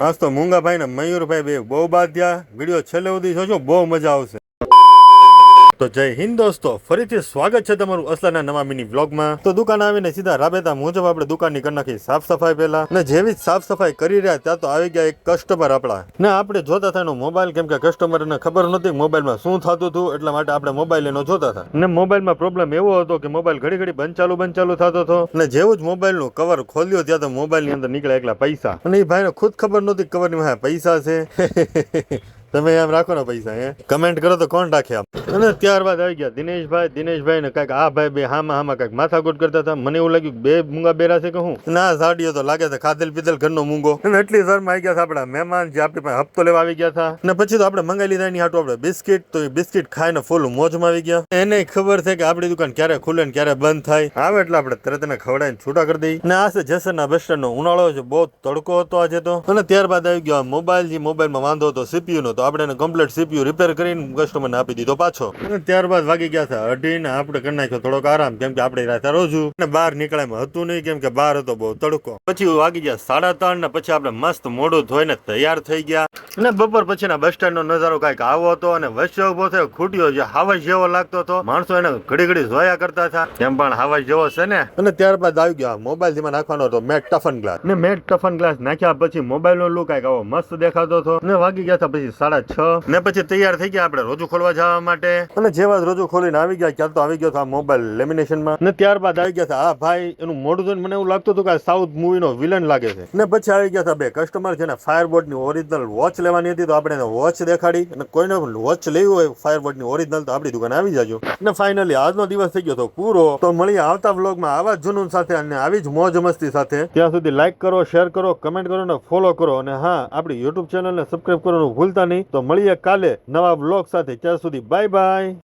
આજ તો મૂંગાભાઈ ને મયુરભાઈ બે બહુ બાધ્યા. વિડીયો છેલ્લે સુધી જોજો, બહુ મજા આવશે. તો જય હિન્દ દોસ્તો, ફરીથી સ્વાગત છે તમારું અસલાના નવા મિની વ્લોગમાં. તો દુકાન આવીને સીધા રાબેતા મુજબ આપણે દુકાનની કરી નાખી સાફ સફાઈ પહેલા, ને જેવી જ સાફ સફાઈ કરી રહ્યા ત્યાં તો આવી ગયા એક કસ્ટમર આપણા. ને આપણે જોતા હતા એનો મોબાઈલ, કેમ કે કસ્ટમરને ખબર નહોતી મોબાઈલમાં શું થતું હતું, એટલા માટે આપણે મોબાઈલ એનો જોતા હતા. ને મોબાઈલમાં પ્રોબ્લેમ એવો હતો કે મોબાઈલ ઘડી ઘડી બંધ ચાલુ થતો હતો. ને જેવું જ મોબાઈલનું કવર ખોલ્યો ત્યાં તો મોબાઈલની અંદર નીકળ્યા એકલા પૈસા. અને એ ભાઈને ખુદ ખબર નહોતી કવરની પૈસા છે. તમે એમ રાખો ને પૈસા, કમેન્ટ કરો તો કોણ રાખે આમ. અને ત્યારબાદ આવી ગયા દિનેશભાઈ ને કઈક આ ભાઈ બે હામાં કઈક માથાકૂટ કરતા હતા. મને એવું લાગ્યું બે મૂંગા બેરા છે કે હું ના, સાડીઓ તો લાગે છે ખાધેલ પીધેલ ઘરનો મૂંગો. અને એટલી શરમ આવી ગયા હતા આપણા મહેમાન જે આપણી પાસે હપ્તો લેવા આવી ગયા હતા. ને પછી તો આપણે મંગાવી લીધા એની હાટું આપણે બિસ્કિટ. તો એ બિસ્કિટ ખાઈને ફૂલ મોજમાં આવી ગયા. એને ખબર છે કે આપણી દુકાન ક્યારે ખુલે ને ક્યારે બંધ થાય. આવે એટલે આપણે તરત એને ખવડાવીને છૂટા કરી દઈએ. ને આ છે જેસરના બસ સ્ટેન્ડ નો ઉનાળો છે, બહુ તડકો હતો આજે તો. અને ત્યારબાદ આવી ગયો મોબાઈલ. જે મોબાઈલમાં વાંધો હતો સીપીયુ નો, તો આપણે એને કમ્પ્લીટ સીપીયુ રિપેર કરીને કસ્ટમરને આપી દીધો પાછો. અને ત્યારબાદ વાગી ગયા હતા 2:30 ને આપણે કરી નાખ્યો થોડોક આરામ, કેમ કે આપણે રાતે રોજુ ને બહાર નીકળામાં હતું નહીં, કેમ કે બહાર હતો બહુ તડકો. પછી વાગી ગયા 3:30 ને પછી આપણે મસ્ત મોઢું ધોઈને તૈયાર થઈ ગયા. અને બપોર પછીના બસ સ્ટેન્ડ નો નજારો કઈક આવો હતો. અને વચ્ચે ઉભો થયો ખૂટ્યો જે હાવજ જેવો લાગતો હતો. માણસો એને ઘડી જોયા કરતા હતા, એમ પણ હાવજ જેવો છે ને. અને ત્યારબાદ આવી ગયા મોબાઈલ જેમાં નાખવાનો હતો મેટ ટફન ગ્લાસ. ને મેટ ટફન ગ્લાસ નાખ્યા પછી મોબાઈલ નો લુક કઈક આવો મસ્ત દેખાતો હતો. ને વાગી ગયા હતા પછી 6:30 ને પછી તૈયાર થઈ ગયા આપણે રોજુ ખોલવા જવા માટે. અને જેવા જ રોજુ ખોલીને આવી ગયા ક્યાં તો આવી ગયો આ મોબાઈલ લેમિનેશન માં. ને ત્યારબાદ આવી ગયા આ ભાઈ, એનું મોઢું જોઈને મને એવું લાગતું હતું કે સાઉથ મૂવી નો વિલન લાગે છે. ને પછી આવી ગયા બે કસ્ટમર, જેને ફાયરબોર્ડ ની ઓરિજિનલ વોચ લેવાની હતી, તો આપણે એને વોચ દેખાડી. અને કોઈને વોચ લેવી હોય ફાયરબોર્ડ ની ઓરિજિનલ તો આપણી દુકાને આવી જાજો. ને ફાઇનલી આજનો દિવસ થઈ ગયો તો પૂરો. તો મળીએ આવતા વ્લોગમાં આવા જ જુનૂન સાથે અને આવી જ મોજ મસ્તી સાથે. ત્યાં સુધી લાઈક કરો, શેર કરો, કમેન્ટ કરો ને ફોલો કરો. અને હા, આપણી યુટ્યુબ ચેનલને સબસ્ક્રાઇબ કરવાનું ભૂલતા નહીં. તો મળીએ કાલે નવા વ્લોગ સાથે. ત્યાં સુધી બાય બાય.